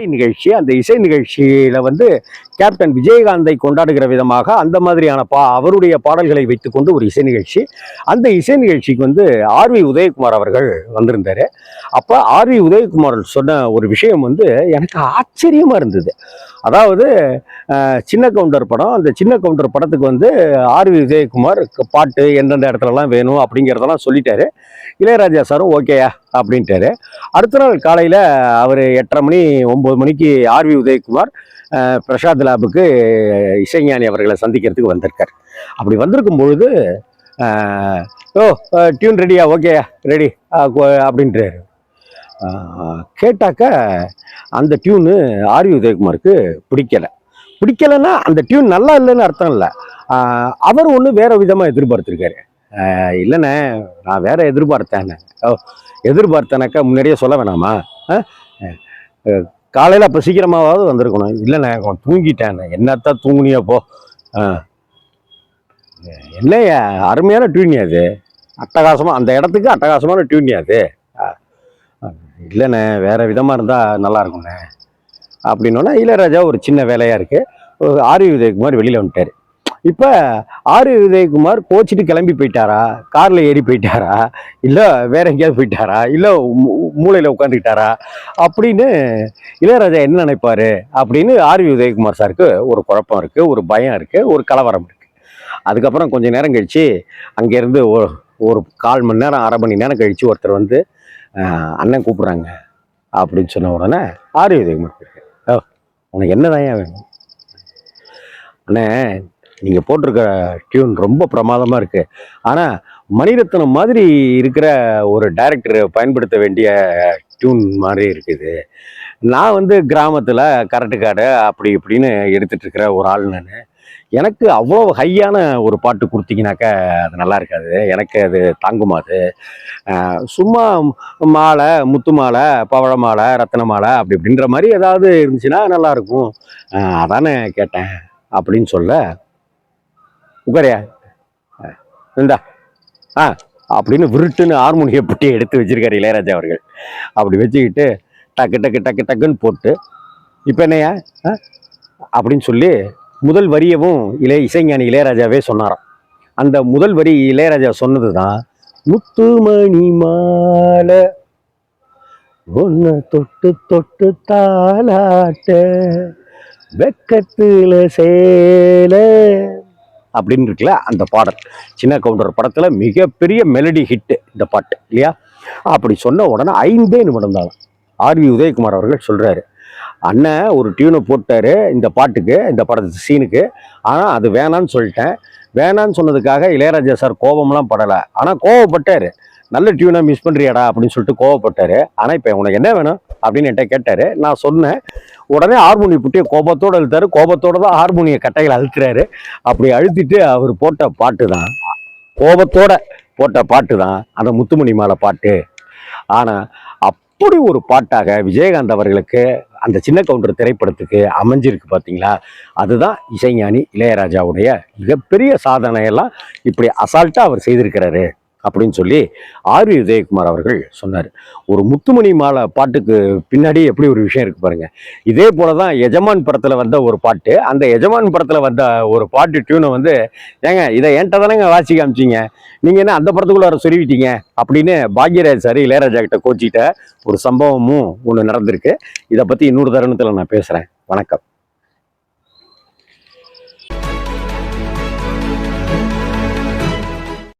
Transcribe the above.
நிகழ்ச்சி. அந்த இசை நிகழ்ச்சியில கேப்டன் விஜயகாந்தை கொண்டாடுகிற விதமாக அந்த மாதிரியான அவருடைய பாடல்களை வைத்துக்கொண்டு ஒரு இசை நிகழ்ச்சி. அந்த இசை நிகழ்ச்சிக்கு ஆர்வி உதயகுமார் அவர்கள் வந்திருந்தாரு. அப்ப ஆர்வி உதயகுமார் சொன்ன ஒரு விஷயம் எனக்கு ஆச்சரியமா இருந்தது. அதாவது சின்ன கவுண்டர் படம், அந்த சின்ன கவுண்டர் படத்துக்கு ஆர்வி உதயகுமார் பாட்டு எந்தெந்த இடத்துலலாம் வேணும் அப்படிங்கிறதெல்லாம் சொல்லிட்டாரு. இளையராஜா சாரும் ஓகேயா அப்படின்ட்டாரு. அடுத்த நாள் காலையில் அவர் 8:30 மணி 9 மணிக்கு ஆர்வி உதயகுமார் பிரசாத் லேபுக்கு இசைஞானி அவர்களை சந்திக்கிறதுக்கு வந்திருக்கார். அப்படி வந்திருக்கும் பொழுது ஓ டியூன் ரெடியா, ஓகேயா ரெடி அப்படின்றாரு. கேட்டாக்க அந்த டியூனு ஆர்வி உதயகுமாருக்கு பிடிக்கலைன்னா அந்த டியூன் நல்லா இல்லைன்னு அர்த்தம் இல்லை. அவர் வேற விதமாக எதிர்பார்த்துருக்காரு. இல்லைண்ணே நான் வேற எதிர்பார்த்தேன். எதிர்பார்த்தேனாக்கா முன்னாடியே சொல்ல வேணாமா? காலையில் அப்போ சீக்கிரமாவது வந்திருக்கணும். இல்லைண்ணே தூங்கிட்டேன். என்னத்தான் தூங்குனியப்போ? என்னையா அருமையான டியூனியா அது, அட்டகாசமாக அந்த இடத்துக்கு அட்டகாசமான டியூனியா அது. இல்லைண்ணே வேற விதமாக இருந்தால் நல்லா இருக்குண்ணே அப்படின்னோன்னா இளையராஜா ஒரு சின்ன வேலையாக இருக்குது. ஆர்வி உதயகுமார் வெளியில் வந்துட்டார். இப்போ ஆர்வி உதயகுமார் கோச்சிட்டு கிளம்பி போயிட்டாரா, காரில் ஏறி போயிட்டாரா, இல்லை வேற எங்கேயாவது போயிட்டாரா, இல்லை மூளையில் உட்காந்துக்கிட்டாரா அப்படின்னு இளையராஜா என்ன நினைப்பாரு அப்படின்னு ஆர்வி உதயகுமார் சாருக்கு ஒரு குழப்பம் இருக்குது, ஒரு பயம் இருக்குது, ஒரு கலவரம் இருக்குது. அதுக்கப்புறம் கொஞ்சம் நேரம் கழித்து அங்கேருந்து ஒரு 1/4 மணி நேரம் 1/2 மணி நேரம் கழித்து ஒருத்தர் அண்ணன் கூப்பிட்றாங்க அப்படின்னு சொன்ன உடனே ஆர்வி உதயகுமார் இருக்கு, உனக்கு என்னதான் வேணும்? அண்ணே நீங்கள் போட்டிருக்க டியூன் ரொம்ப பிரமாதமாக இருக்குது. ஆனால் மணிரத்னம் மாதிரி இருக்கிற ஒரு டைரக்டர் பயன்படுத்த வேண்டிய டியூன் மாதிரி இருக்குது. நான் கிராமத்தில் கரட்டு காடு அப்படி இப்படின்னு எடுத்துகிட்ருக்கிற ஒரு ஆள். எனக்கு அவ்வளோ ஹையான ஒரு பாட்டு கொடுத்தீங்கனாக்கா அது நல்லா இருக்காது, எனக்கு அது தாங்குமாது. சும்மா மாலை, முத்து மாலை, பவழ மாலை, ரத்தன மாலை அப்படி இப்படின்ற மாதிரி ஏதாவது இருந்துச்சுன்னா நல்லாயிருக்கும், அதானே கேட்டேன் அப்படின்னு சொல்ல, உட்காரியா இந்தா அப்படின்னு விருட்டுன்னு ஹார்மோனிய புட்டியை எடுத்து வச்சிருக்காரு இளையராஜா அவர்கள். அப்படி வச்சுக்கிட்டு டக்கு டக்கு டக்கு டக்குன்னு போட்டு இப்போ என்னையா அப்படின்னு சொல்லி முதல் வரியவும் இசைஞானி இளையராஜாவே சொன்னாராம். அந்த முதல் வரி இளையராஜா சொன்னது தான், முத்துமணி மாலை ஒன்று தொட்டு தொட்டு தாலாட்ட வெக்கத்துல சேல அப்படின்னு இருக்குல்ல அந்த பாடல். சின்ன கவுண்டர் படத்துல மிகப்பெரிய மெலடி ஹிட்டு இந்த பாட்டு இல்லையா? அப்படி சொன்ன உடனே 5 நிமிடம் தான் ஆர்வி உதயகுமார் அவர்கள் சொல்றாரு, அண்ணன் ஒரு டியூனை போட்டாரு இந்த பாட்டுக்கு, இந்த படத்து சீனுக்கு, ஆனால் அது வேணான்னு சொல்லிட்டேன். வேணான்னு சொன்னதுக்காக இளையராஜா சார் கோபம்லாம் படலை, ஆனால் கோவப்பட்டாரு. நல்ல டியூனை மிஸ் பண்ணுறியாடா அப்படின்னு சொல்லிட்டு கோவப்பட்டாரு. ஆனால் இப்போ உனக்கு என்ன வேணும் அப்படின்னு என்கிட்ட கேட்டார். நான் சொன்னேன். உடனே ஹார்மோனிய புட்டியை கோபத்தோடு அழுத்தாரு. கோபத்தோடு தான் ஹார்மோனிய கட்டைகளை அழுத்துறாரு. அப்படி அழுத்திட்டு அவர் போட்ட பாட்டு தான், கோபத்தோட போட்ட பாட்டு தான் அந்த முத்துமணி மாலை பாட்டு. ஆனால் அப்படி ஒரு பாட்டாக விஜயகாந்த் அவர்களுக்கு அந்த சின்ன கவுண்டர் திரைப்படத்துக்கு அமைஞ்சிருக்கு பார்த்தீங்களா? அதுதான் இசைஞானி இளையராஜாவுடைய மிகப்பெரிய சாதனையெல்லாம் இப்படி அசால்ட்டாக அவர் செய்திருக்கிறாரு அப்படின்னு சொல்லி ஆர்வி உதயகுமார் அவர்கள் சொன்னார். ஒரு முத்துமணி மாலை பாட்டுக்கு பின்னாடி எப்படி ஒரு விஷயம் இருக்கு பாருங்க. இதே போலதான் எஜமான் படத்துல வந்த ஒரு பாட்டு, அந்த எஜமான் படத்துல வந்த ஒரு பாட்டு டியூனை ஏங்க இதை என்கிட்ட தானேங்க வாசி காமிச்சிங்க, நீங்க என்ன அந்த படத்துக்குள்ள சொல்லிவிட்டீங்க அப்படின்னு பாக்யராஜ் சார் இளையராஜா கிட்ட கோச்சிட்ட ஒரு சம்பவமும் ஒன்று நடந்திருக்கு. இதை பத்தி இன்னொரு தருணத்துல நான் பேசுறேன். வணக்கம்.